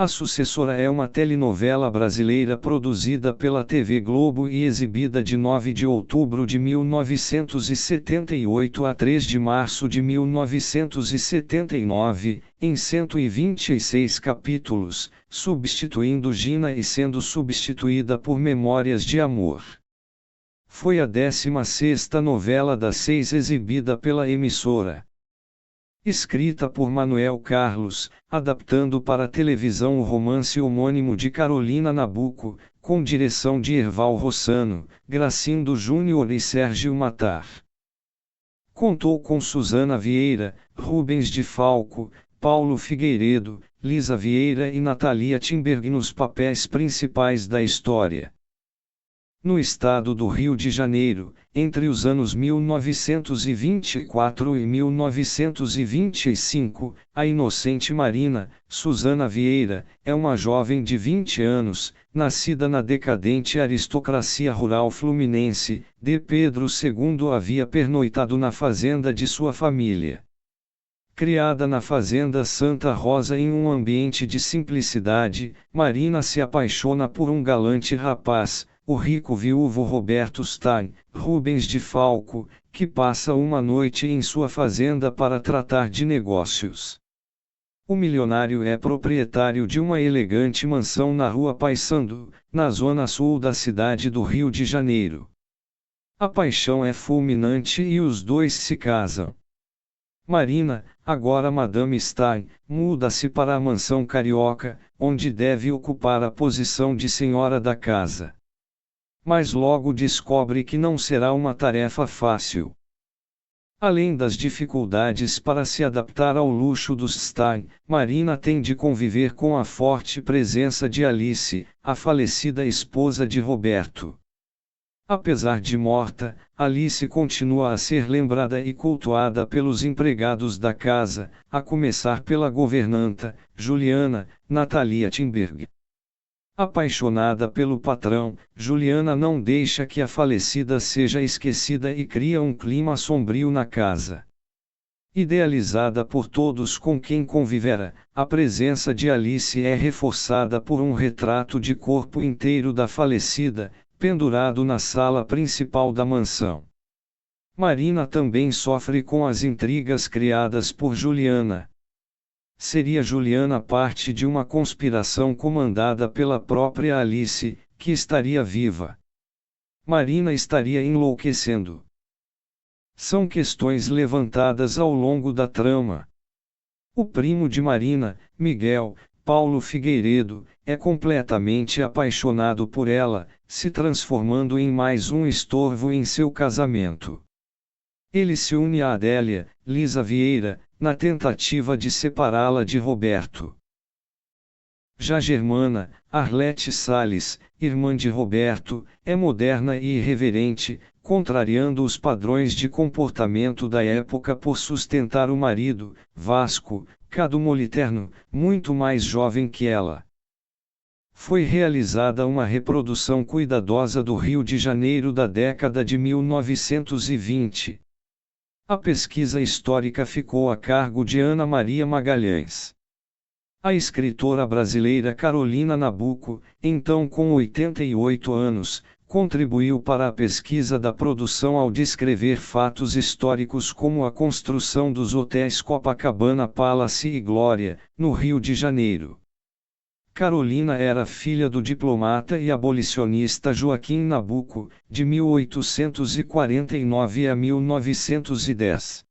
A Sucessora é uma telenovela brasileira produzida pela TV Globo e exibida de 9 de outubro de 1978 a 3 de março de 1979, em 126 capítulos, substituindo Gina e sendo substituída por Memórias de Amor. Foi a 16ª novela das 6 exibida pela emissora. Escrita por Manuel Carlos, adaptando para a televisão o romance homônimo de Carolina Nabuco, com direção de Erval Rossano, Gracindo Júnior e Sérgio Matar. Contou com Susana Vieira, Rubens de Falco, Paulo Figueiredo, Lisa Vieira e Natalia Timberg nos papéis principais da história. No estado do Rio de Janeiro, entre os anos 1924 e 1925, a inocente Marina, Susana Vieira, é uma jovem de 20 anos, nascida na decadente aristocracia rural fluminense, de Pedro II havia pernoitado na fazenda de sua família. Criada na fazenda Santa Rosa em um ambiente de simplicidade, Marina se apaixona por um galante rapaz, o rico viúvo Roberto Stein, Rubens de Falco, que passa uma noite em sua fazenda para tratar de negócios. O milionário é proprietário de uma elegante mansão na Rua Paissandu, na zona sul da cidade do Rio de Janeiro. A paixão é fulminante e os dois se casam. Marina, agora Madame Stein, muda-se para a mansão carioca, onde deve ocupar a posição de senhora da casa. Mas logo descobre que não será uma tarefa fácil. Além das dificuldades para se adaptar ao luxo dos Stein, Marina tem de conviver com a forte presença de Alice, a falecida esposa de Roberto. Apesar de morta, Alice continua a ser lembrada e cultuada pelos empregados da casa, a começar pela governanta, Juliana, Natalia Timberg. Apaixonada pelo patrão, Juliana não deixa que a falecida seja esquecida e cria um clima sombrio na casa. Idealizada por todos com quem convivera, a presença de Alice é reforçada por um retrato de corpo inteiro da falecida, pendurado na sala principal da mansão. Marina também sofre com as intrigas criadas por Juliana. Seria Juliana parte de uma conspiração comandada pela própria Alice, que estaria viva? Marina estaria enlouquecendo? São questões levantadas ao longo da trama. O primo de Marina, Miguel, Paulo Figueiredo, é completamente apaixonado por ela, se transformando em mais um estorvo em seu casamento. Ele se une a Adélia, Lisa Vieira, na tentativa de separá-la de Roberto. Já Germana, Arlete Salles, irmã de Roberto, é moderna e irreverente, contrariando os padrões de comportamento da época por sustentar o marido, Vasco, Cado Moliterno, muito mais jovem que ela. Foi realizada uma reprodução cuidadosa do Rio de Janeiro da década de 1920. A pesquisa histórica ficou a cargo de Ana Maria Magalhães. A escritora brasileira Carolina Nabuco, então com 88 anos, contribuiu para a pesquisa da produção ao descrever fatos históricos como a construção dos hotéis Copacabana Palace e Glória, no Rio de Janeiro. Carolina era filha do diplomata e abolicionista Joaquim Nabuco, de 1849 a 1910.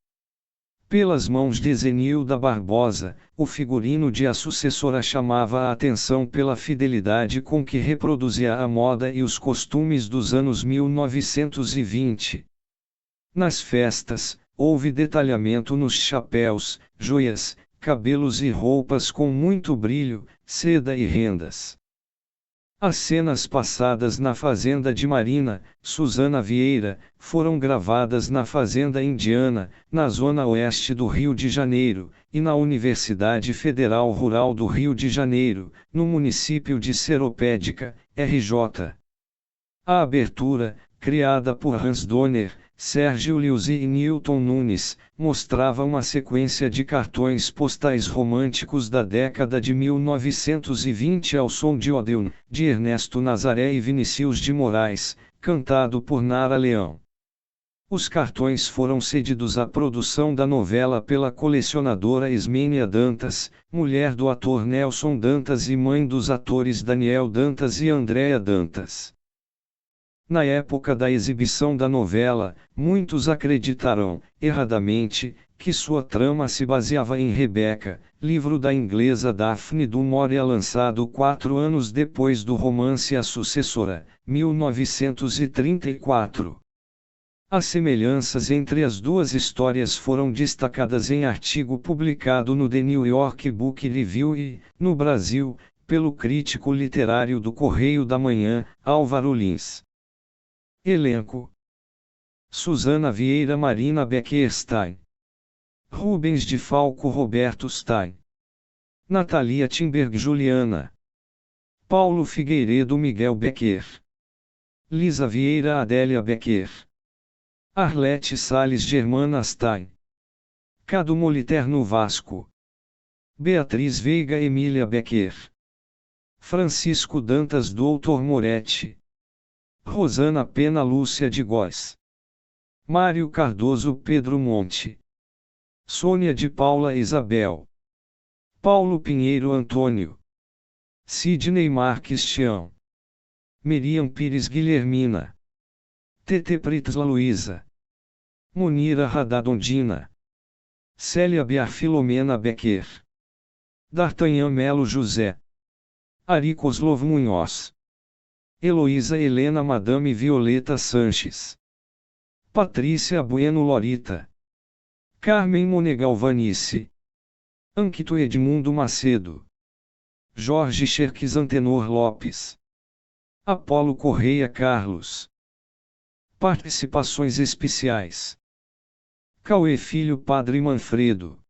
Pelas mãos de Zenilda Barbosa, o figurino de A Sucessora chamava a atenção pela fidelidade com que reproduzia a moda e os costumes dos anos 1920. Nas festas, houve detalhamento nos chapéus, joias, cabelos e roupas com muito brilho, seda e rendas. As cenas passadas na fazenda de Marina, Susana Vieira, foram gravadas na Fazenda Indiana, na zona oeste do Rio de Janeiro, e na Universidade Federal Rural do Rio de Janeiro, no município de Seropédica, RJ. A abertura, criada por Hans Donner, Sérgio Lewis e Newton Nunes, mostrava uma sequência de cartões postais românticos da década de 1920 ao som de Odeon, de Ernesto Nazaré e Vinícius de Moraes, cantado por Nara Leão. Os cartões foram cedidos à produção da novela pela colecionadora Ismênia Dantas, mulher do ator Nelson Dantas e mãe dos atores Daniel Dantas e Andréa Dantas. Na época da exibição da novela, muitos acreditaram, erradamente, que sua trama se baseava em Rebeca, livro da inglesa Daphne du Maurier lançado 4 anos depois do romance A Sucessora, 1934. As semelhanças entre as duas histórias foram destacadas em artigo publicado no The New York Book Review e, no Brasil, pelo crítico literário do Correio da Manhã, Álvaro Lins. Elenco: Susana Vieira, Marina Becker-Stein, Rubens de Falco, Roberto Stein, Natalia Timberg, Juliana, Paulo Figueiredo, Miguel Becker, Lisa Vieira, Adélia Becker, Arlete Salles, Germana Stein, Cadu Moliter no Vasco, Beatriz Veiga, Emília Becker, Francisco Dantas, Doutor Moretti, Rosana Pena, Lúcia de Góes, Mário Cardoso, Pedro Monte, Sônia de Paula, Isabel, Paulo Pinheiro, Antônio, Sidney Marques, Tião, Miriam Pires, Guilhermina, Tete Pritla, Luísa, Munira Radadondina, Célia Biar, Filomena Becker, D'Artagnan Melo, José, Ari Koslov Munhoz, Heloísa Helena, Madame Violeta Sanches, Patrícia Bueno, Lorita, Carmen Monegal, Vanice, Anquito Edmundo Macedo, Jorge Xerques, Antenor Lopes, Apolo Correia, Carlos. Participações especiais: Cauê Filho, Padre Manfredo,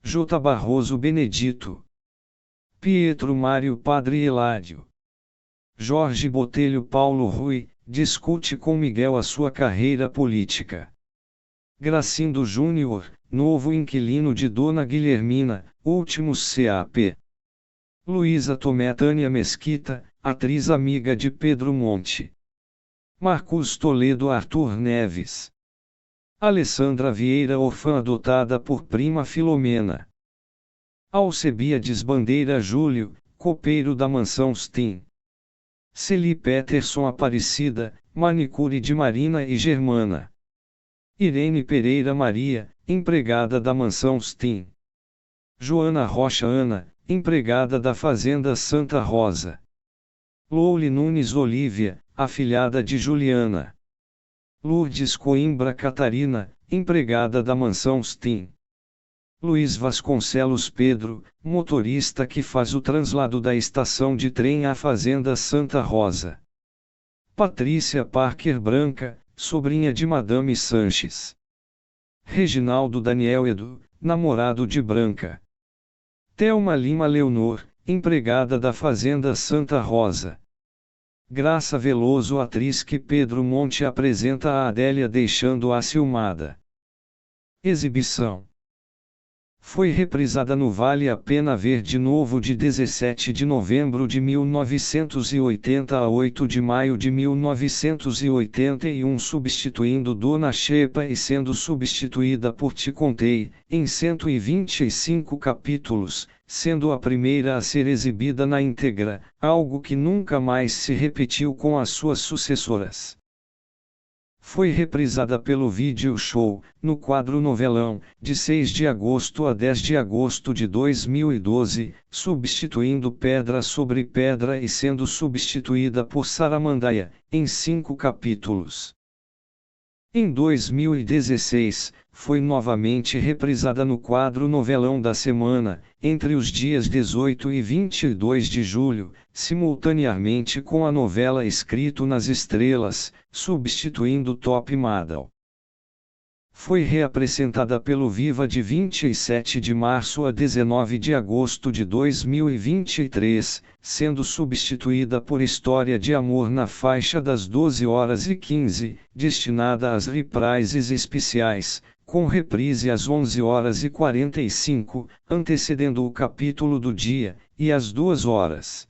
J. Barroso, Benedito, Pietro Mário, Padre Eládio, Jorge Botelho, Paulo Rui, discute com Miguel a sua carreira política. Gracindo Júnior, novo inquilino de Dona Guilhermina, últimos CAP. Luísa Tomé, Tânia Mesquita, atriz amiga de Pedro Monte. Marcos Toledo, Arthur Neves. Alessandra Vieira, órfã adotada por prima Filomena. Alcebiades Bandeira Júlio, copeiro da mansão Steen. Celi Peterson Aparecida, manicure de Marina e Germana. Irene Pereira Maria, empregada da mansão Steen. Joana Rocha Ana, empregada da fazenda Santa Rosa. Louli Nunes Olívia, afilhada de Juliana. Lourdes Coimbra Catarina, empregada da mansão Steen. Luiz Vasconcelos Pedro, motorista que faz o translado da estação de trem à fazenda Santa Rosa. Patrícia Parker Branca, sobrinha de Madame Sanches. Reginaldo Daniel Edu, namorado de Branca. Thelma Lima Leonor, empregada da fazenda Santa Rosa. Graça Veloso, atriz que Pedro Monte apresenta a Adélia deixando-a ciumada. Exibição. Foi reprisada no Vale a Pena Ver de Novo de 17 de novembro de 1980 a 8 de maio de 1981, substituindo Dona Xepa e sendo substituída por Te Contei, em 125 capítulos, sendo a primeira a ser exibida na íntegra, algo que nunca mais se repetiu com as suas sucessoras. Foi reprisada pelo Video Show, no quadro Novelão, de 6 de agosto a 10 de agosto de 2012, substituindo Pedra sobre Pedra e sendo substituída por Saramandaia, em 5 capítulos. Em 2016, foi novamente reprisada no quadro Novelão da Semana, entre os dias 18 e 22 de julho, simultaneamente com a novela Escrito nas Estrelas, substituindo Top Model. Foi reapresentada pelo Viva de 27 de março a 19 de agosto de 2023, sendo substituída por História de Amor na faixa das 12h15, destinada às reprises especiais, com reprise às 11h45, antecedendo o capítulo do dia, e às 2h.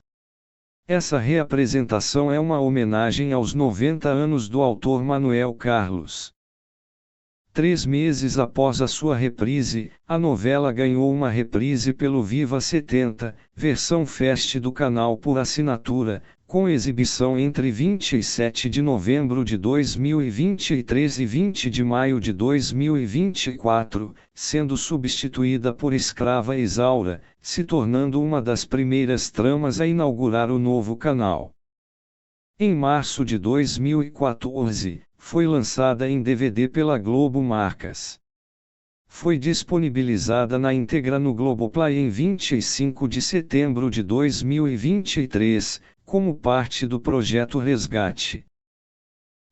Essa reapresentação é uma homenagem aos 90 anos do autor Manuel Carlos. 3 meses após a sua reprise, a novela ganhou uma reprise pelo Viva 70, versão Fest do canal por assinatura, com exibição entre 27 de novembro de 2023 e 20 de maio de 2024, sendo substituída por Escrava Isaura, se tornando uma das primeiras tramas a inaugurar o novo canal. Em março de 2014, foi lançada em DVD pela Globo Marcas. Foi disponibilizada na íntegra no Globoplay em 25 de setembro de 2023, como parte do projeto Resgate.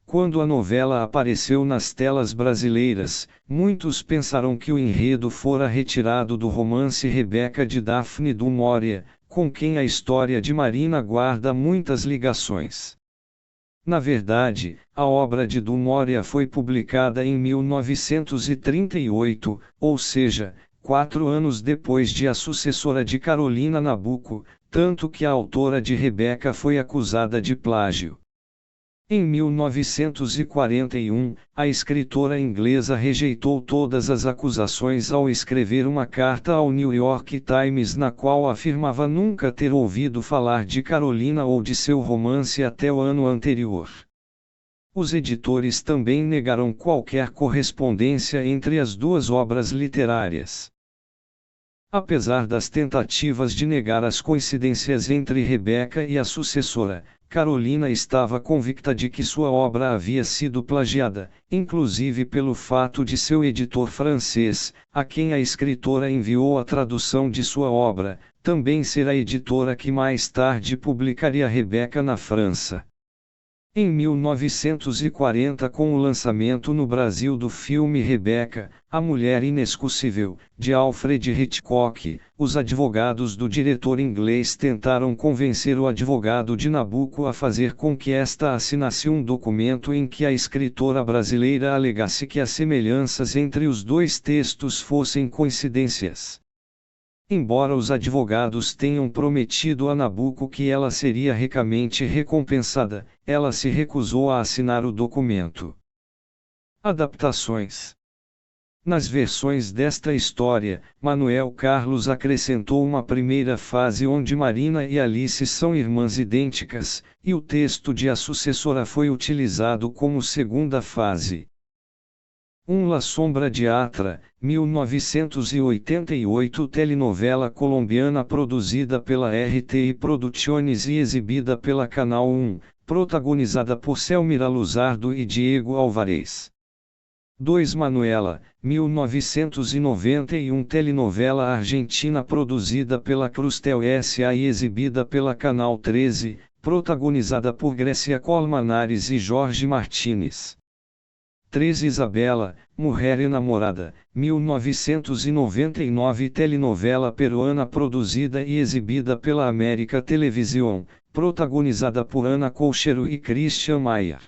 Quando a novela apareceu nas telas brasileiras, muitos pensaram que o enredo fora retirado do romance Rebeca de Daphne du Maurier, com quem a história de Marina guarda muitas ligações. Na verdade, a obra de du Maurier foi publicada em 1938, ou seja, 4 anos depois de A Sucessora de Carolina Nabuco, tanto que a autora de Rebeca foi acusada de plágio. Em 1941, a escritora inglesa rejeitou todas as acusações ao escrever uma carta ao New York Times na qual afirmava nunca ter ouvido falar de Carolina ou de seu romance até o ano anterior. Os editores também negaram qualquer correspondência entre as duas obras literárias. Apesar das tentativas de negar as coincidências entre Rebeca e A Sucessora, Carolina estava convicta de que sua obra havia sido plagiada, inclusive pelo fato de seu editor francês, a quem a escritora enviou a tradução de sua obra, também ser a editora que mais tarde publicaria Rebeca na França. Em 1940, com o lançamento no Brasil do filme Rebeca, A Mulher Inesquecível, de Alfred Hitchcock, os advogados do diretor inglês tentaram convencer o advogado de Nabuco a fazer com que esta assinasse um documento em que a escritora brasileira alegasse que as semelhanças entre os dois textos fossem coincidências. Embora os advogados tenham prometido a Nabuco que ela seria ricamente recompensada, ela se recusou a assinar o documento. Adaptações. Nas versões desta história, Manuel Carlos acrescentou uma primeira fase onde Marina e Alice são irmãs idênticas, e o texto de A Sucessora foi utilizado como segunda fase. La Sombra de Atra, 1988, telenovela colombiana produzida pela RTI Producciones e exibida pela Canal 1, protagonizada por Selmira Luzardo e Diego Alvarez. 2 Manuela, 1991, telenovela argentina produzida pela Crustel S.A. e exibida pela Canal 13, protagonizada por Grécia Colmenares e Jorge Martínez. 3 Isabela, Mulher Enamorada, 1999, telenovela peruana produzida e exibida pela América Televisão, protagonizada por Ana Colcheiro e Christian Mayer.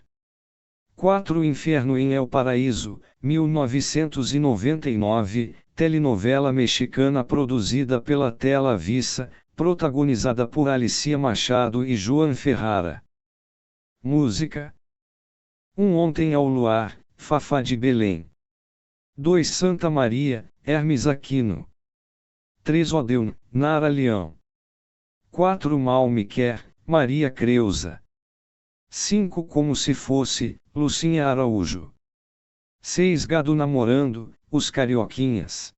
4 Inferno em El Paraíso, 1999, telenovela mexicana produzida pela Televisa, protagonizada por Alicia Machado e Joan Ferrara. Música. Ontem ao Luar, Fafá de Belém. 2 Santa Maria, Hermes Aquino. 3 Odeon, Nara Leão. 4 Mal Me Quer, Maria Creuza. 5 Como Se Fosse, Lucinha Araújo. 6 Gado Namorando, Os Carioquinhas.